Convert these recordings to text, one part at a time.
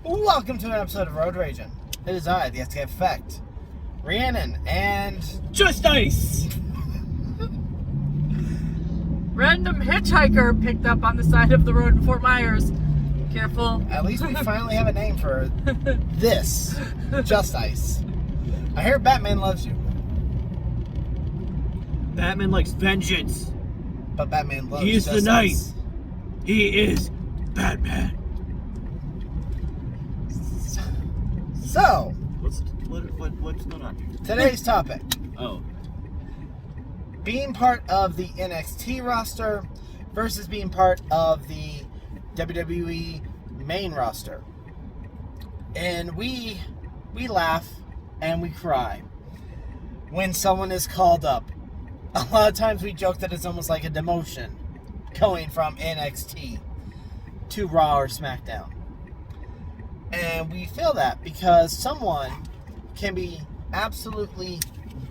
Welcome to an episode of Road Ragin. It is I, the SK Effect, Rhiannon, and... Just Ice! Random hitchhiker picked up on the side of the road in Fort Myers. Careful. At least we finally have a name for this. Just Ice. I hear Batman loves you. Batman likes vengeance. But Batman loves He is Just the knight. Ice. He is Batman. So, What's going on here? today's topic. Oh. Being part of the NXT roster versus being part of the WWE main roster. And we laugh and we cry when someone is called up. A lot of times we joke that it's almost like a demotion going from NXT to Raw or SmackDown. And we feel that because someone can be absolutely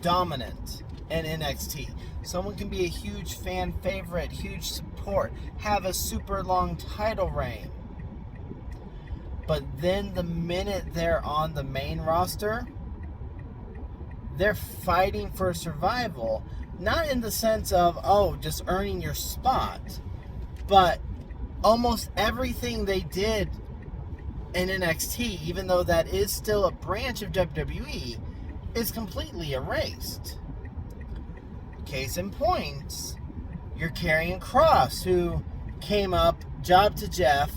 dominant in NXT. Someone can be a huge fan favorite, huge support, have a super long title reign. But then the minute they're on the main roster, they're fighting for survival. Not in the sense of, just earning your spot. But almost everything they did in NXT, even though that is still a branch of WWE, is completely erased. Case in point, you're Karrion Kross, who came up, jobbed to Jeff,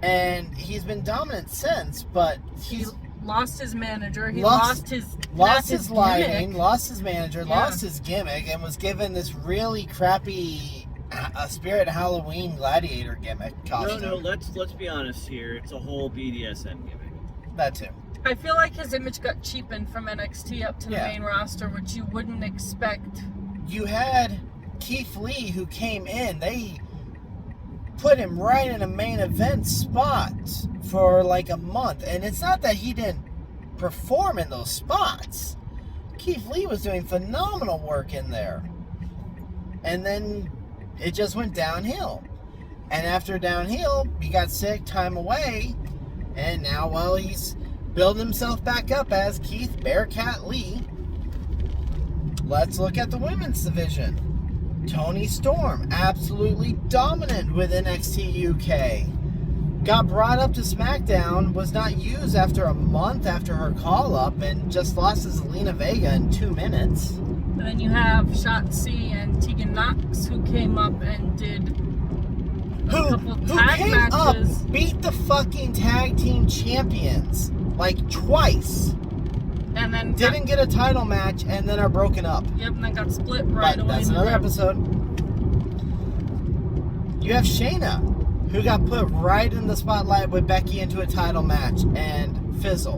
and he's been dominant since, but He lost his manager. He lost his lighting, gimmick. lost his manager, lost his gimmick, and was given this really crappy Spirit Halloween gladiator gimmick costume. No, let's be honest here. It's a whole BDSM gimmick. That too. I feel like his image got cheapened from NXT up to the main roster, which you wouldn't expect. You had Keith Lee, who came in. They put him right in a main event spot for like a month. And it's not that he didn't perform in those spots. Keith Lee was doing phenomenal work in there. And then it just went downhill. And after downhill, he got sick, time away. And now, he's building himself back up as Keith Bearcat Lee. Let's look at the women's division. Toni Storm, absolutely dominant with NXT UK. Got brought up to SmackDown, was not used after a month after her call-up, and just lost to Zelina Vega in 2 minutes. And then you have Shotzi and Tegan Knox, who came up and did a couple tag matches. Up, beat the fucking tag team champions, like twice. And then Didn't get a title match, and then are broken up. Yep, and then got split right away. That's another episode. You have Shayna, who got put right in the spotlight with Becky into a title match and fizzle.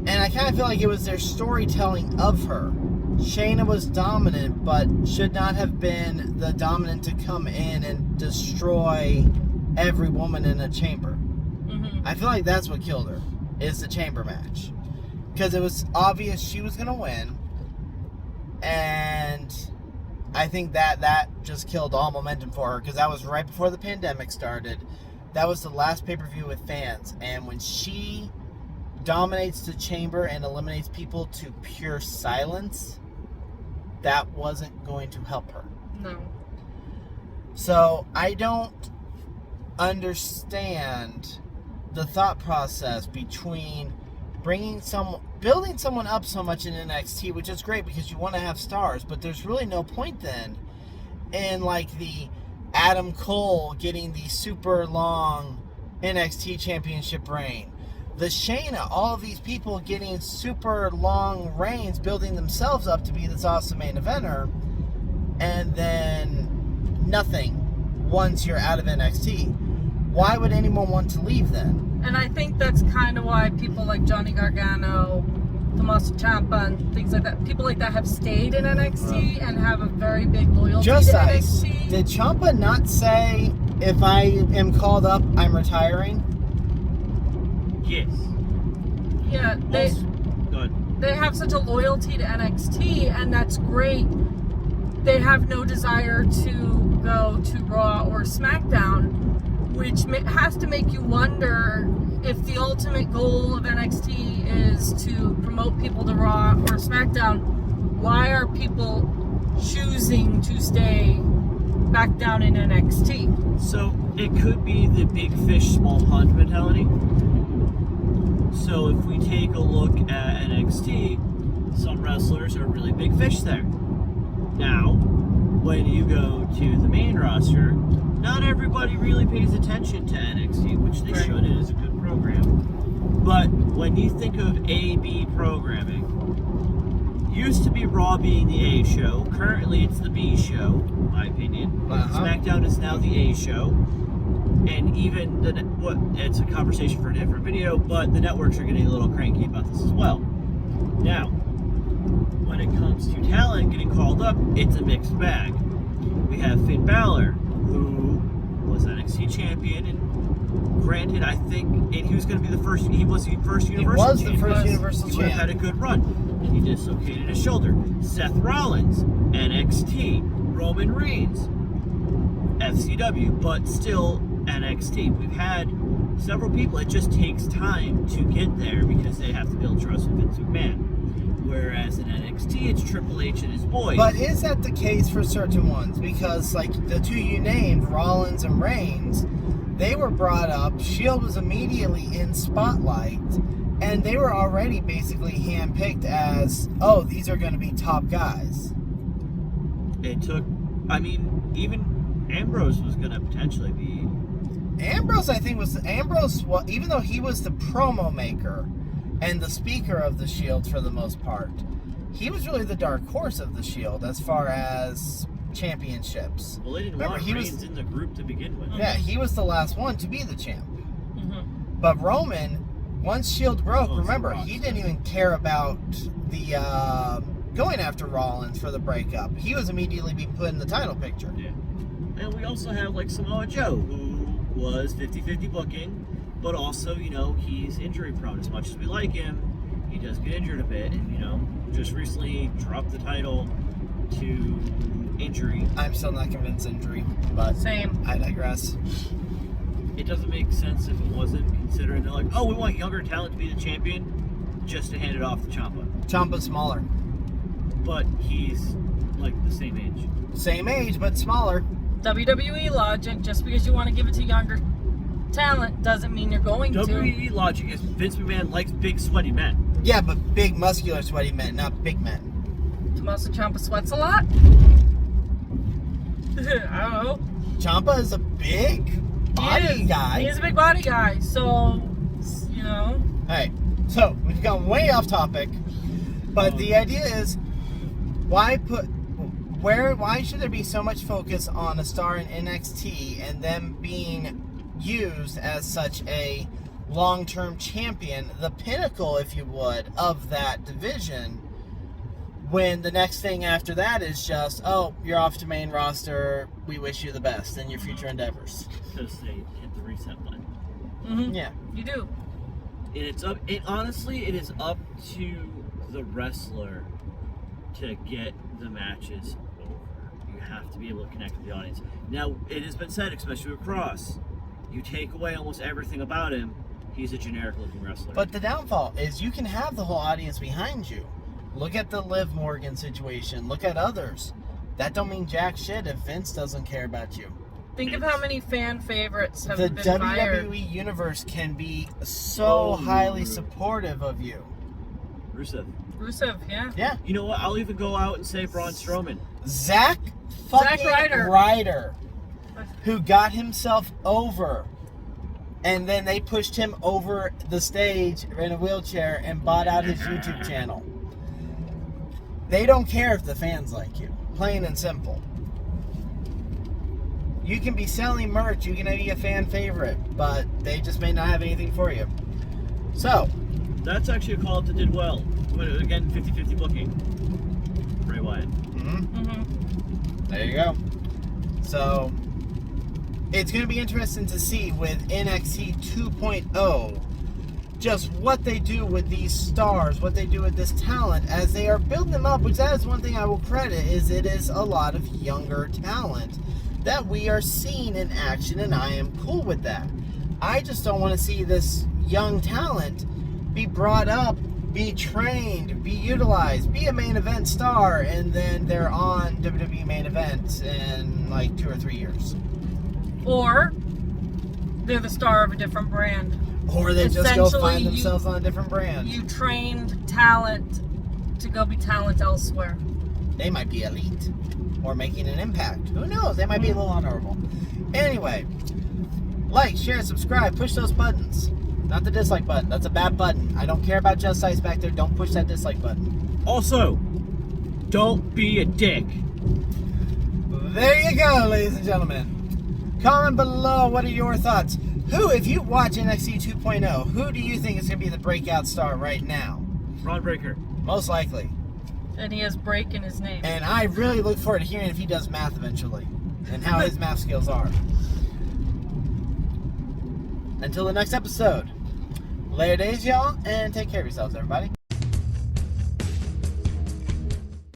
And I kind of feel like it was their storytelling of her. Shayna was dominant, but should not have been the dominant to come in and destroy every woman in a chamber. Mm-hmm. I feel like that's what killed her, is the chamber match. Because it was obvious she was going to win. And I think that just killed all momentum for her. Because that was right before the pandemic started. That was the last pay-per-view with fans. And when she dominates the chamber and eliminates people to pure silence, that wasn't going to help her. No. So I don't understand the thought process between building someone up so much in NXT, which is great because you want to have stars, but there's really no point then in like the Adam Cole getting the super long NXT championship reign, the Shayna, all of these people getting super long reigns, building themselves up to be this awesome main eventer, and then nothing once you're out of NXT. Why would anyone want to leave then? And I think that's kind of why people like Johnny Gargano, Tommaso Ciampa, and things like that, people like that have stayed in NXT and have a very big loyalty Just to Ice. NXT. Did Ciampa not say, if I am called up, I'm retiring? Yes. Yeah, they have such a loyalty to NXT, and that's great. They have no desire to go to Raw or SmackDown. which has to make you wonder if the ultimate goal of NXT is to promote people to Raw or SmackDown. Why are people choosing to stay back down in NXT? So it could be the big fish, small pond mentality. So if we take a look at NXT, some wrestlers are really big fish there. Now, when you go to the main roster, not everybody really pays attention to NXT, which they should. It is a good program. But when you think of A-B programming, used to be Raw being the A show. Currently, it's the B show, in my opinion. SmackDown is now the A show. And even it's a conversation for a different video, but the networks are getting a little cranky about this as well. Now, when it comes to talent getting called up, it's a mixed bag. We have Finn Balor, who was NXT champion, and granted, I think he was going to be the first. He was the first Universal champion. He was the first Universal champion. He would have had a good run, and he dislocated his shoulder. Seth Rollins, NXT. Roman Reigns, FCW, but still NXT. We've had several people. It just takes time to get there because they have to build trust with Vince McMahon. Whereas in NXT, it's Triple H and his boys. But is that the case for certain ones? Because, like, the two you named, Rollins and Reigns, they were brought up, Shield was immediately in spotlight, and they were already basically handpicked as, oh, these are going to be top guys. It took, I mean, even Ambrose was going to potentially be... Ambrose, I think, even though he was the promo maker and the speaker of the Shield for the most part, he was really the dark horse of the Shield as far as championships. Well, they didn't want Reigns in the group to begin with. Yeah, he was the last one to be the champ. Mm-hmm. But Roman, once Shield broke, remember, he didn't even care about the going after Rollins for the breakup. He was immediately being put in the title picture. Yeah. And we also have, like, Samoa Joe, who was 50-50 booking, but also, you know, he's injury prone. As much as we like him, he does get injured a bit, and, you know, just recently dropped the title to injury. I'm still not convinced injury, but same. I digress. It doesn't make sense if it wasn't, considering they're like, oh, we want younger talent to be the champion, just to hand it off to Ciampa. Ciampa's smaller. But he's, like, the same age. Same age, but smaller. WWE logic, just because you want to give it to younger talent doesn't mean you're going to. WWE logic is Vince McMahon likes big, sweaty men. Yeah, but big, muscular, sweaty men, not big men. Tommaso Ciampa sweats a lot? I don't know. Ciampa is a big body guy. He is a big body guy, so, you know. Alright, so we've gone way off topic, but the idea is, why should there be so much focus on a star in NXT and them being used as such a long-term champion, the pinnacle, if you would, of that division, when the next thing after that is just, oh, you're off to main roster, we wish you the best in your future endeavors. Because they hit the reset button. Mm-hmm. Yeah. You do. And honestly, it is up to the wrestler to get the matches over. You have to be able to connect with the audience. Now, it has been said, especially with Cross, you take away almost everything about him, he's a generic-looking wrestler. But the downfall is you can have the whole audience behind you. Look at the Liv Morgan situation. Look at others. That don't mean jack shit if Vince doesn't care about you. Think of how many fan favorites have The been WWE fired. universe can be so highly supportive of you. Rusev. Rusev, yeah. Yeah. You know what? I'll even go out and say Braun Strowman. Zack Ryder, who got himself over, and then they pushed him over the stage in a wheelchair and bought out his YouTube channel. They don't care if the fans like you. Plain and simple. You can be selling merch, you can be a fan favorite, but they just may not have anything for you. So, That's actually a call-up that did well. But again, 50-50 booking. Bray Wyatt. There you go. So, it's going to be interesting to see with NXT 2.0 just what they do with these stars, what they do with this talent as they are building them up, which that is one thing I will credit, is it is a lot of younger talent that we are seeing in action, and I am cool with that. I just don't want to see this young talent be brought up, be trained, be utilized, be a main event star, and then they're on WWE main event in like 2 or 3 years. Or they're the star of a different brand. Or they just go Essentially, find themselves on a different brand. You trained talent to go be talent elsewhere. They might be elite or making an impact. Who knows? They might be a little honorable. Anyway, like, share, subscribe, push those buttons. Not the dislike button. That's a bad button. I don't care about Just Ice back there. Don't push that dislike button. Also, don't be a dick. There you go, ladies and gentlemen. Comment below, what are your thoughts? Who, if you watch NXT 2.0, who do you think is going to be the breakout star right now? Ron Breaker. Most likely. And he has break in his name. And I really look forward to hearing if he does math eventually. And how his math skills are. Until the next episode. Later days, y'all, and take care of yourselves, everybody.